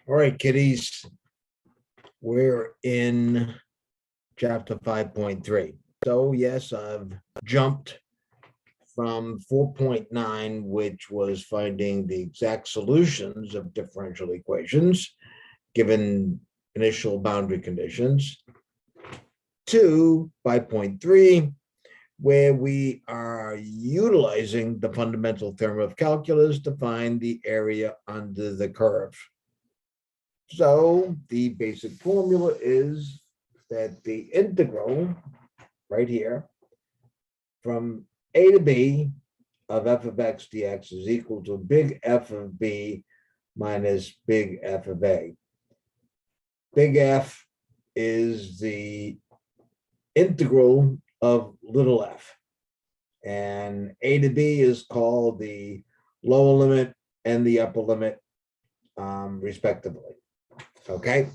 All right, kiddies, we're in chapter 5.3. So yes, I've jumped from 4.9, which was finding the exact solutions of differential equations given initial boundary conditions, to 5.3, where we are utilizing the fundamental theorem of calculus to find the area under the curve. So the basic formula is that the integral right here from a to b of f of x dx is equal to big F of b minus big F of a. Big F is the integral of little f, and a to b is called the lower limit and the upper limit, respectively. Okay,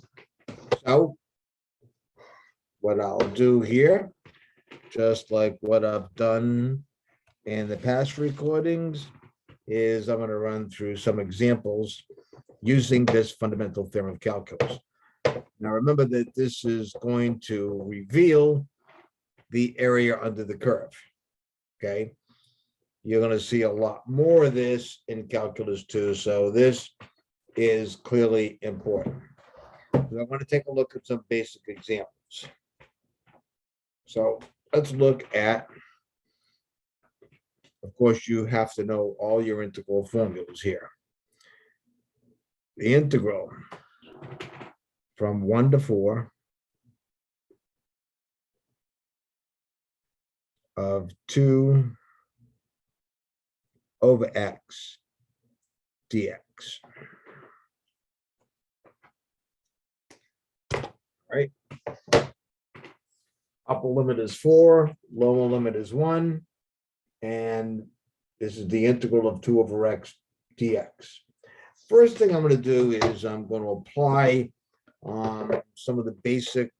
so what I'll do here, just like what I've done in the past recordings, is I'm going to run through some examples using this fundamental theorem of calculus. Now remember that this is going to reveal the area under the curve. Okay, you're going to see a lot more of this in calculus 2, so this is clearly important. So I want to take a look at some basic examples. So let's look at, of course, you have to know all your integral formulas here. The integral from 1 to 4 of 2 over x dx. Right? Upper limit is 4, lower limit is 1, and this is the integral of 2 over x dx. First thing I'm going to do is I'm going to apply some of the basic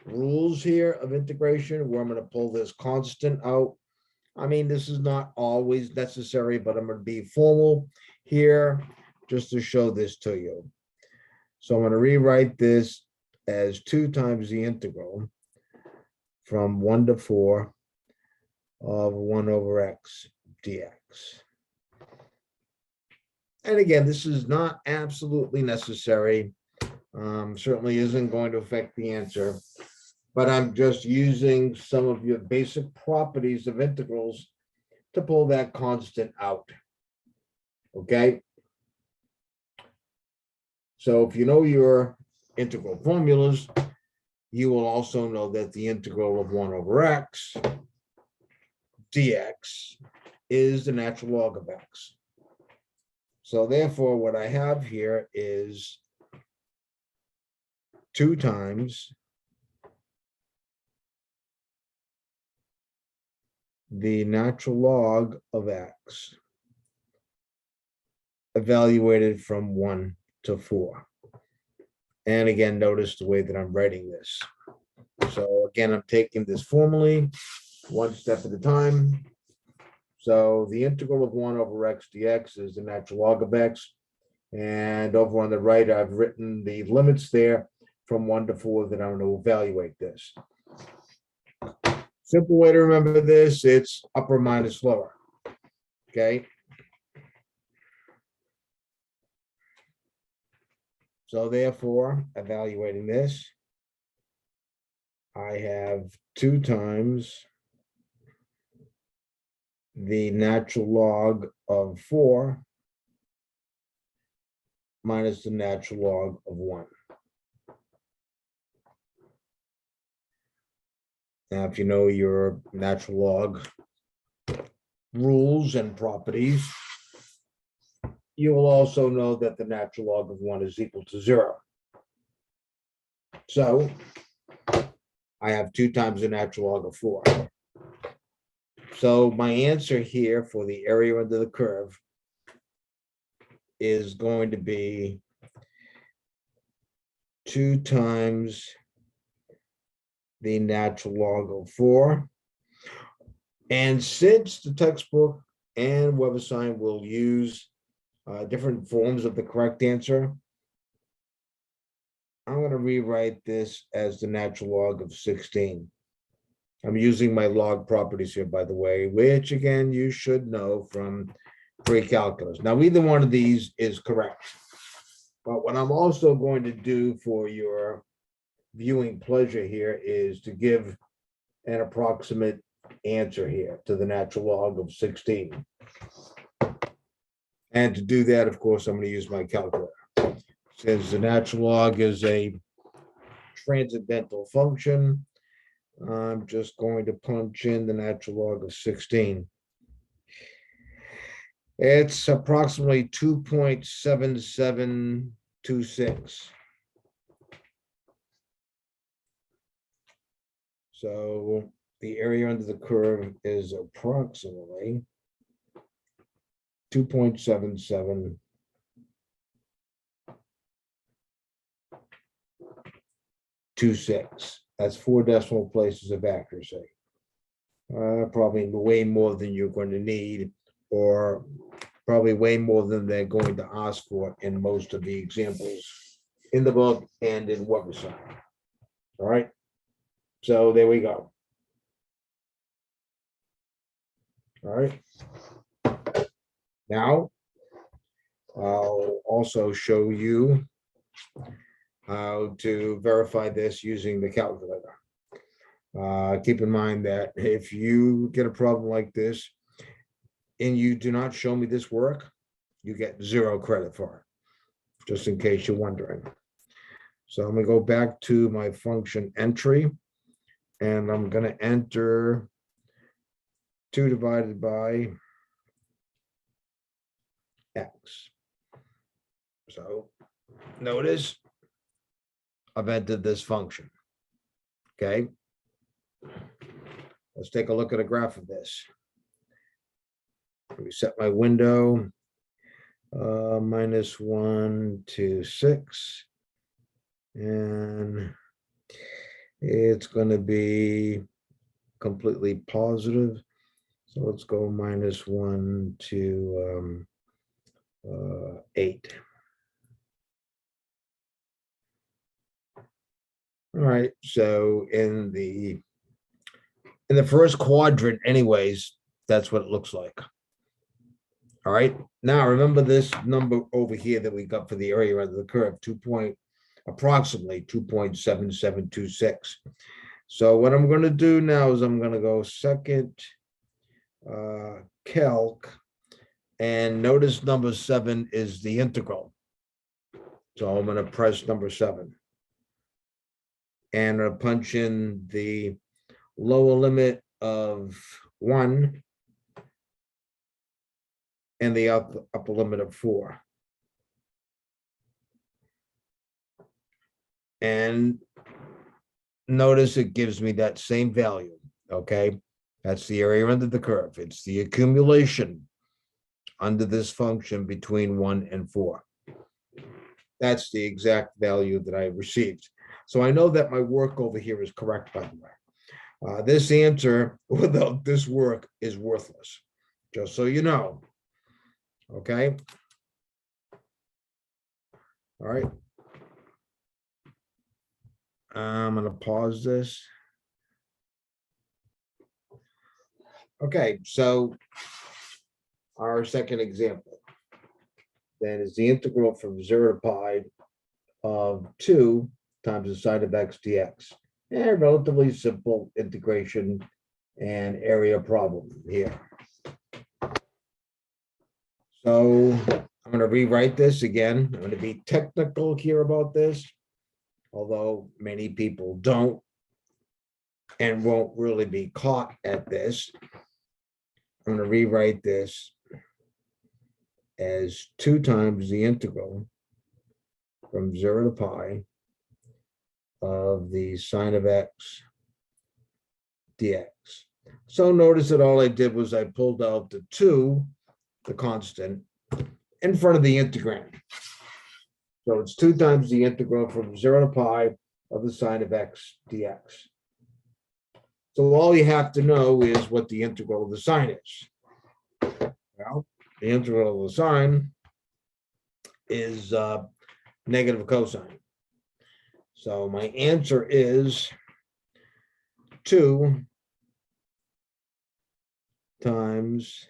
rules here of integration, where I'm going to pull this constant out. I mean, this is not always necessary, but I'm going to be formal here just to show this to you. So I'm going to rewrite this as 2 times the integral from 1 to 4 of 1 over x dx. And again, this is not absolutely necessary. Certainly isn't going to affect the answer, but I'm just using some of your basic properties of integrals to pull that constant out. Okay. So if you know your integral formulas, you will also know that the integral of 1 over x dx is the natural log of x. So therefore, what I have here is 2 times the natural log of x evaluated from 1 to 4. And again, notice the way that I'm writing this. So again, I'm taking this formally, one step at a time. So the integral of 1 over x dx is the natural log of x. And over on the right, I've written the limits there from 1 to 4 that I'm going to evaluate this. Simple way to remember this, it's upper minus lower. Okay. So therefore, evaluating this, I have 2 times the natural log of 4 minus the natural log of 1. Now, if you know your natural log rules and properties, you will also know that the natural log of 1 is equal to 0. So I have 2 times the natural log of 4. So my answer here for the area under the curve is going to be 2 times the natural log of 4. And since the textbook and WebAssign will use different forms of the correct answer, I'm going to rewrite this as the natural log of 16. I'm using my log properties here, by the way, which again, you should know from pre-calculus. Now, either one of these is correct. But what I'm also going to do for your viewing pleasure here is to give an approximate answer here to the natural log of 16. And to do that, of course, I'm going to use my calculator. Since the natural log is a transcendental function, I'm just going to punch in the natural log of 16. It's approximately 2.7726. So the area under the curve is approximately 2.7726. That's 4 decimal places of accuracy. Probably way more than you're going to need, or probably way more than they're going to ask for in most of the examples in the book and in Weberside. All right. So there we go. All right. Now, I'll also show you how to verify this using the calculator. Keep in mind that if you get a problem like this and you do not show me this work, you get 0 credit for it, just in case you're wondering. So I'm going to go back to my function entry, and I'm going to enter 2 divided by x. So notice I've entered this function. Okay. Let's take a look at a graph of this. Reset my window. -1 to 6. And it's going to be completely positive. So let's go -1 to 8. All right, so in the first quadrant anyways, that's what it looks like. All right, now remember this number over here that we got for the area under the curve, approximately 2.7726. So what I'm going to do now is I'm going to go second calc, and notice number 7 is the integral. So I'm going to press number 7. And I'll punch in the lower limit of 1 and the upper limit of 4. And notice it gives me that same value, okay? That's the area under the curve. It's the accumulation under this function between 1 and 4. That's the exact value that I received. So I know that my work over here is correct, by the way. This answer without this work is worthless, just so you know. Okay. All right. I'm going to pause this. Okay, so our second example then is the integral from 0 to pi of 2 times the sine of x dx. And relatively simple integration and area problem here. So I'm going to rewrite this again. I'm going to be technical here about this, although many people don't and won't really be caught at this. I'm going to rewrite this as 2 times the integral from 0 to pi of the sine of x dx. So notice that all I did was I pulled out the 2, the constant, in front of the integrand. So it's 2 times the integral from 0 to pi of the sine of x dx. So all you have to know is what the integral of the sine is. Well, the integral of the sine is negative cosine. So my answer is 2 times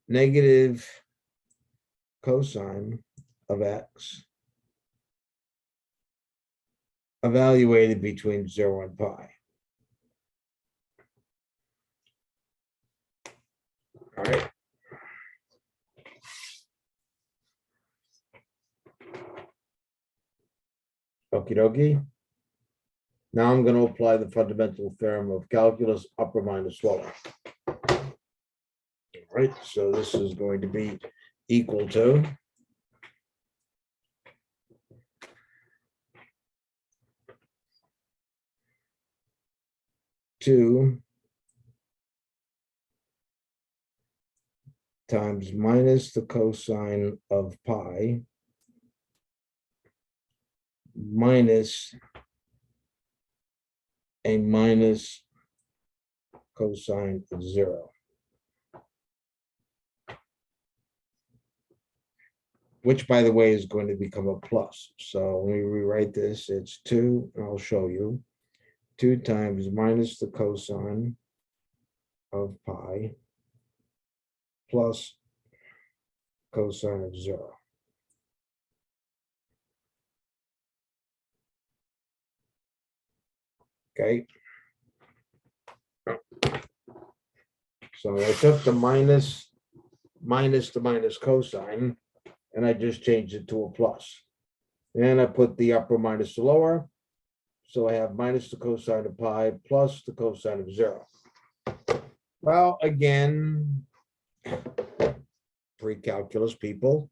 negative cosine of x evaluated between 0 and pi. All right. Okie dokie. Now I'm going to apply the fundamental theorem of calculus, upper minus lower. All right, so this is going to be equal to 2 times minus the cosine of pi minus a minus cosine of 0. Which, by the way, is going to become a plus. So when we rewrite this, it's 2, and I'll show you. 2 times minus the cosine of pi plus cosine of 0. Okay. So I took the minus the minus cosine, and I just changed it to a plus. And I put the upper minus the lower. So I have minus the cosine of pi plus the cosine of 0. Well, again, pre-calculus people,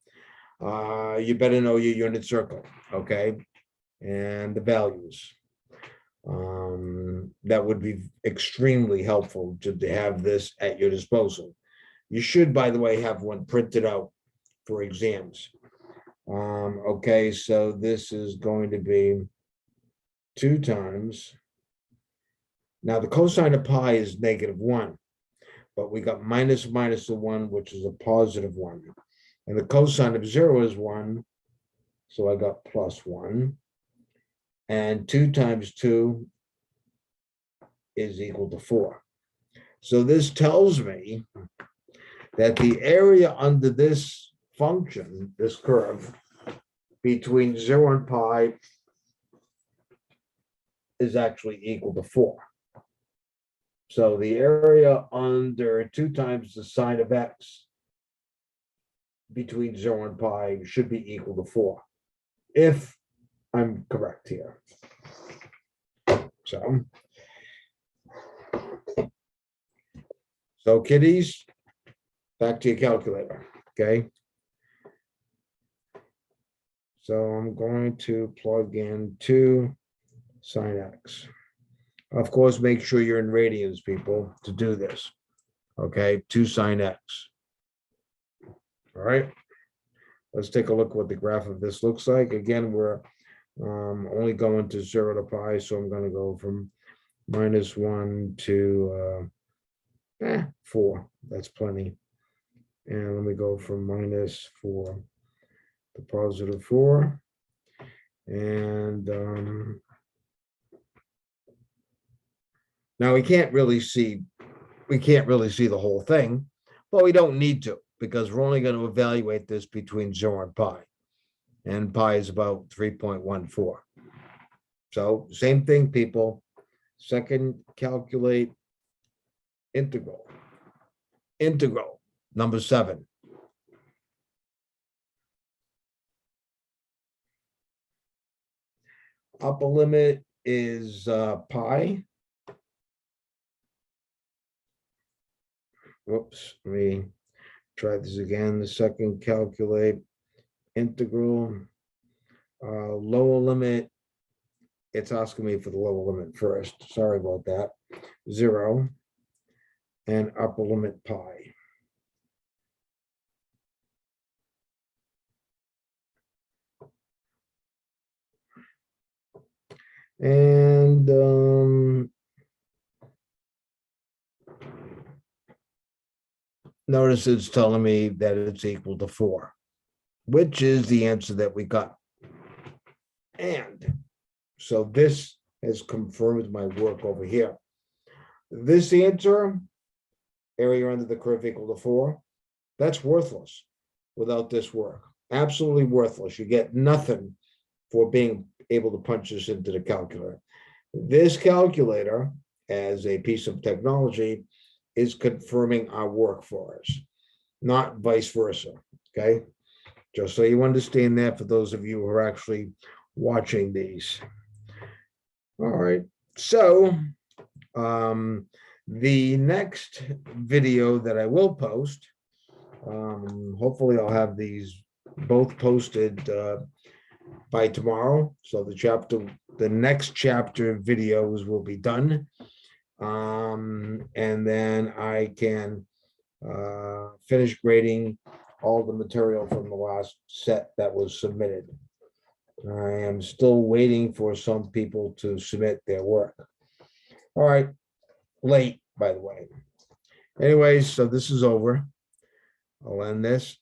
you better know your unit circle, okay? And the values. That would be extremely helpful to have this at your disposal. You should, by the way, have one printed out for exams. Okay, so this is going to be 2 times. Now the cosine of pi is -1, but we got minus the 1, which is a positive 1. And the cosine of 0 is 1, so I got +1. And 2 times 2 is equal to 4. So this tells me that the area under this function, this curve, between 0 and pi is actually equal to 4. So the area under 2 times the sine of x between 0 and pi should be equal to 4, if I'm correct here. So kiddies, back to your calculator, okay? So I'm going to plug in 2 sine x. Of course, make sure you're in radians, people, to do this. Okay, 2 sine x. All right. Let's take a look what the graph of this looks like. Again, we're only going to 0 to pi, so I'm going to go from -1 to 4. That's plenty. And let me go from -4 to +4. And now we can't really see the whole thing, but we don't need to, because we're only going to evaluate this between 0 and pi. And pi is about 3.14. So same thing, people. Second, calculate integral. Integral, number 7. Upper limit is pi. Whoops, let me try this again. The second, calculate integral. Lower limit, it's asking me for the lower limit first. Sorry about that. 0. And upper limit pi. And notice it's telling me that it's equal to 4, which is the answer that we got. And So this has confirmed my work over here. This answer, area under the curve equal to 4, that's worthless without this work. Absolutely worthless. You get nothing for being able to punch this into the calculator. This calculator, as a piece of technology, is confirming our work for us, not vice versa. Okay. Just so you understand that for those of you who are actually watching these. All right. So the next video that I will post, hopefully I'll have these both posted by tomorrow. So the next chapter videos will be done. And then I can finish grading all the material from the last set that was submitted. I am still waiting for some people to submit their work. All right, late, by the way. Anyways, so this is over. I'll end this.